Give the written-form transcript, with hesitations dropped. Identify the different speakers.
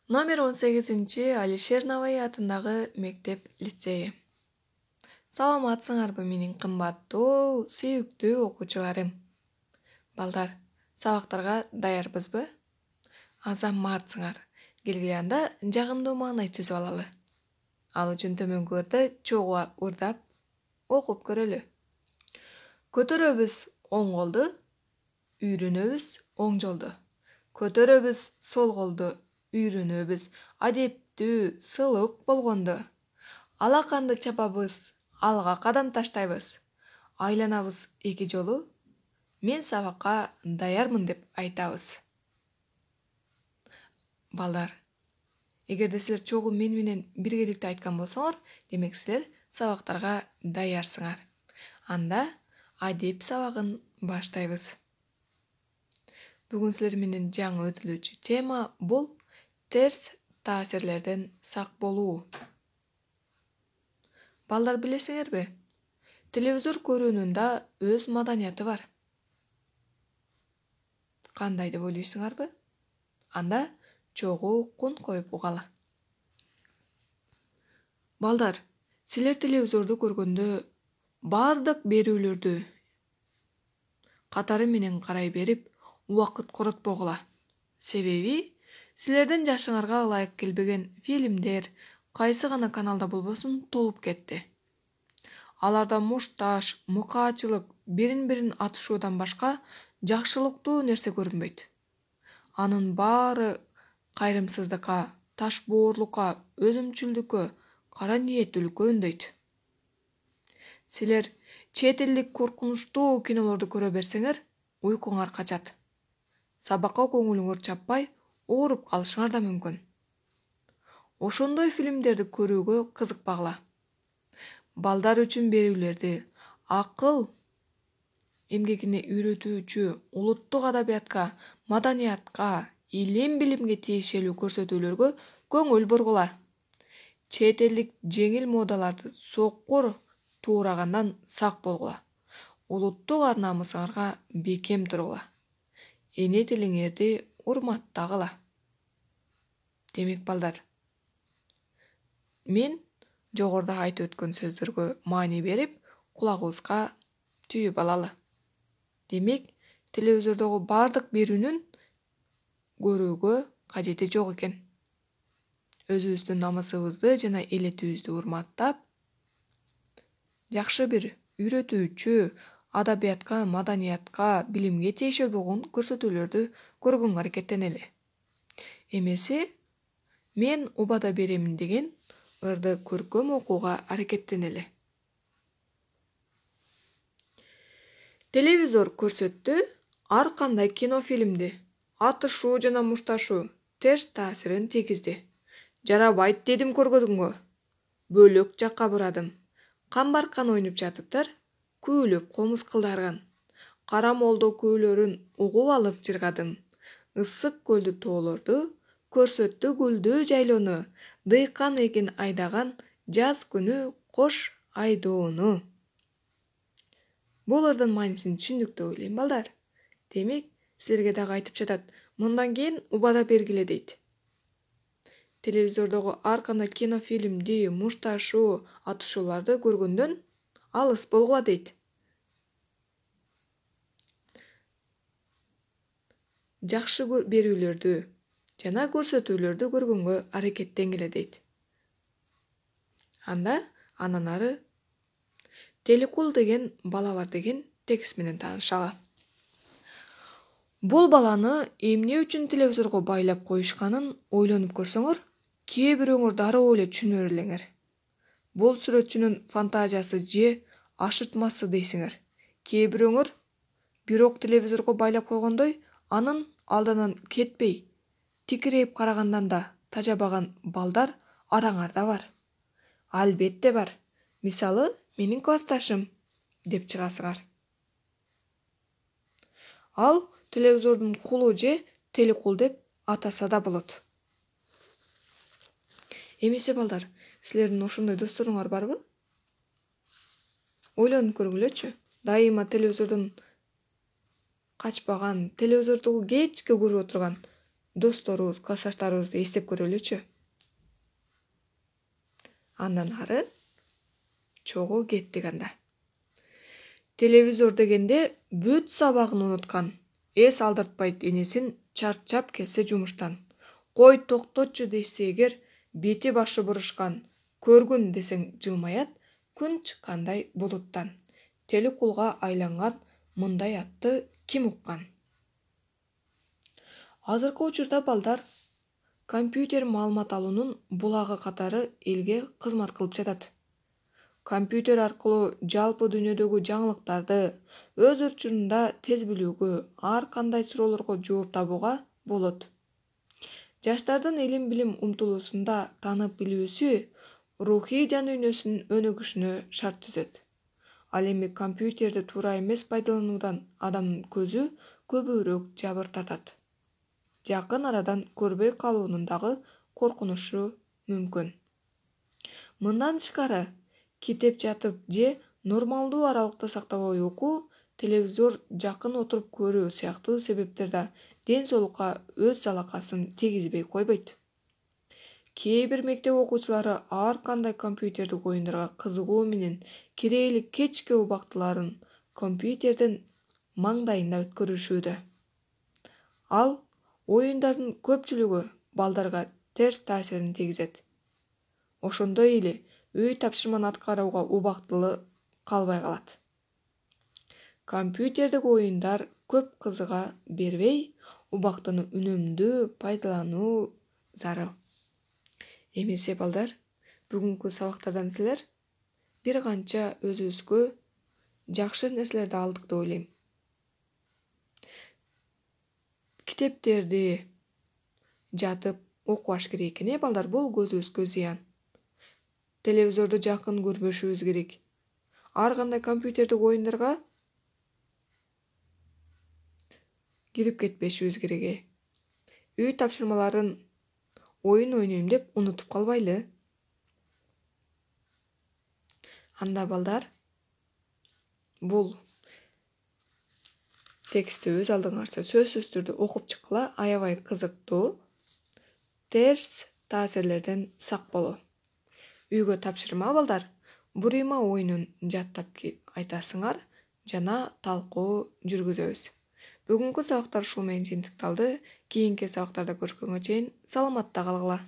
Speaker 1: Номер 18 Алишер Наваи атындагы мектеп-лицейи. Саламатсыңарбы менин кымбаттуу, сүйүктүү окуучуларым. Балдар, сабактарга даярбызбы? Азаматсыңар. Келгиле анда жагымдуу маанай түзүп алалы. Ал үчүн төмөнкү чогуу урдап окуп көрөлү. Көтөрөбүз оң колду, үйрөнөбүз оң жолду. Көтөрөбүз сол колду, үйрөнөбүз адептүү, сылык болгонду. Алаканды чапабыз, алга кадам таштайбыз. Айланабыз эки жолу. Мен сабакка даярмын деп айтабыз. Балдар, эгерде силер чогуу мен менен биргеликте айткан болсоңор, демек силер сабактарга даярсыңар. Анда адеп сабагын баштайбыз. Бүгүн силер менен жаңы өтүлүүчү тема бул терс таасирлерден сак болуу. Балдар, билесиңерби? Телевизор көрүүнүн да өз маданияты бар. Кандай деп ойлойсуңарбы? Анда чогуу кун коюп угалы. Балдар, силер телевизорду көргөндө бардык берүүлөрдү катары менен карай берип, убакыт коротпогула. Себеби силердин жашыңарга ылайык келбеген фильмдер кайсы гана каналда болбосун толуп кетти. Аларда мушташ, мыкаачылык, бирин-бирин атышуудан башка жакшылыктуу нерсе көрүнбөйт. Анын баары кайрымсыздыкка, ташбоорлукка, өзүмчүлдүккө, кара ниеттүүлүккө үндөйт. Силер чет элдик коркунучтуу кинолорду көрө берсеңер, уйкуңар качат. Сабакка көңүлүңөр чаппай, ооруп калышыңар да мүмкүн. Ошондой фильмдерди көрүүгө кызыкпагыла. Балдар үчүн берүүлөрдү акыл эмгегине үйрөтүүчү, улуттук адабиятка, маданиятка, илим-билимге тиешелүү көрсөтүүлөргө көңүл бургула. Чет элдик жеңил модаларды соккур туурагандан сак болгула. Улуттук ар-намысыңарга бекем тургула. Эне тилиңерди урматтагыла. Демек балдар, мен жогоруда айтып өткөн сөздөргө маани берип, кулагыбызга түйүп алалы. Демек, телевизордогу бардык берүүнүн көрүүгө кажети жок экен. Өзүбүздүн намысыбызды жана элетүүбүздү урматтап, жакшы бир үйрөтүүчү, адабиятка, маданиятка, билимге тиешелүү болгон көрсөтүүлөрдү көргөнгө аракеттенели. Эмесе, мен убада беремин деген ырды көркөм окууга аракеттенели. Телевизор көрсөттү ар кандай кинофильмди, атышуу жана мушташуу терс таасирин тийгизди. Жарабайт дедим көргөзүүгө. Бөлөк жакка бурадым. Камбаркан ойнуп жатыптар, күүлөп комускулдарган. Кара молдо күүлөрүн угуп алып жыргадым. Ысык көлдү тоолорду, көрсөттү гүлдүү жайлоону, дыйкан эгин айдаган жаз күнү кош айдоону. Бул ырдын маанисин түшүндүк деп ойлойм, балдар. Демек, силерге дагы айтып жатат, мындан кийин убада бергиле дейт. Телевизордогу ар кандай кинофильмди, мушташуу, атышууларды көргөндөн алыс болгула дейт. Жакшы берүүлөрдү жана көрсөтүүлөрдү көргөнгө аракеттенгиле дейт. Анда анан ары Телекул деген бала бар деген текст менен таанышалы. Бул баланы эмне үчүн телевизорго байлап коюшканын ойлонуп көрсөңөр, кээ бирөөңөр дароо эле түшүнөр элеңер. Бул сүрөтчүнүн фантазиясы же ашыртмасы дейсиңер. Кээ бирөөңөр бирок телевизорго байлап койгондой, анын алдынан кетпей, тикирейип карагандан да тажабаган балдар араңарда бар. Албетте бар. Мисалы, менин классташым деп чыгасыңар. Ал телевизордун кулу же телекул деп атаса да болот. Эмесе балдар, силердин ошондой досторуңар барбы? Ойлонуп көргүлөчү. Дайыма телевизордон качпаган, телевизорду кечке көрүп отурган досторубуз, классташтарыбызды эстеп көрөлүчү. Андан ары чогуу кеттик анда. Телевизор дегенде бүт сабагын унуткан, эс алдыртпайт энесин чарчап келсе жумуштан. Кой токтотчу десе эгер, бети башы бурушкан, көргүн десең жылмаят, күн чыккандай булуттан. Телекулга айланган мындай атты ким уккан? Азыркы учурда балдар компьютер маалымат алуунун булагы катары элге кызмат кылып жатат. Компьютер аркылуу жалпы дүйнөдөгү жаңылыктарды өз учурунда тез билүүгө, ар кандай суроолорго жооп табууга болот. Жаштардын илим билим умтулуусунда таанып билүүсү рухий жан дүйнөсүнүн өнүгүшүнө шарт түзөт. Ал эми компьютерди туура эмес пайдалануудан адамдын көзү көбүрөөк жабыр тартат. Жакын арадан көрбөй калуунун дагы коркунучу мүмкүн. Мындан тышкары, китеп жатып же нормалдуу аралыкта сактабай окуу, телевизор жакын отуруп көрүү сыяктуу себептер да ден соолукка өз залакасын тийгизбей койбойт. Кээ бир мектеп окуучулары ар кандай компьютердик оюндарга кызыгуу менен кирээли кечки убактыларын компьютердин маңдайында өткөрүшүүдө. Ал оюндардын көпчүлүгү балдарга терс таасирин тийгизет. Ошондой эле үй тапшырманы аткарууга убактылуу калбай калат. Компьютердик оюндар көп кызыга бербей, убактыны үнөмдүү пайдалануу зарыл. Эмесе балдар, бүгүнкү сабактардан силер бир канча өзүбүзгө жакшы нерселерди алдык деп ойлойм. Китептерди жатып окубаш керек экен, балдар, бул көзүбүзгө зыян. Телевизорду жакын көрбөшүбүз керек. Ар кандай компьютердик оюндарга кирип кетпешибиз керек. Үй тапшырмаларын оюн ойнойм деп унутуп калбайлы. Анда балдар, бул текстти өз алдыңарча сөзсүз түрдө окуп чыккыла, аябай кызыктуу. Терс таасирлерден сак болуу. Үйгө тапшырма балдар, бурима оюнун жаттап айтасыңар жана талкуу жүргүзөбүз. Бүгүнкү сабактар ушул менен жыйынтыкталды. Кийинки сабактарда көрүшкөнгө чейин саламатта калгыла.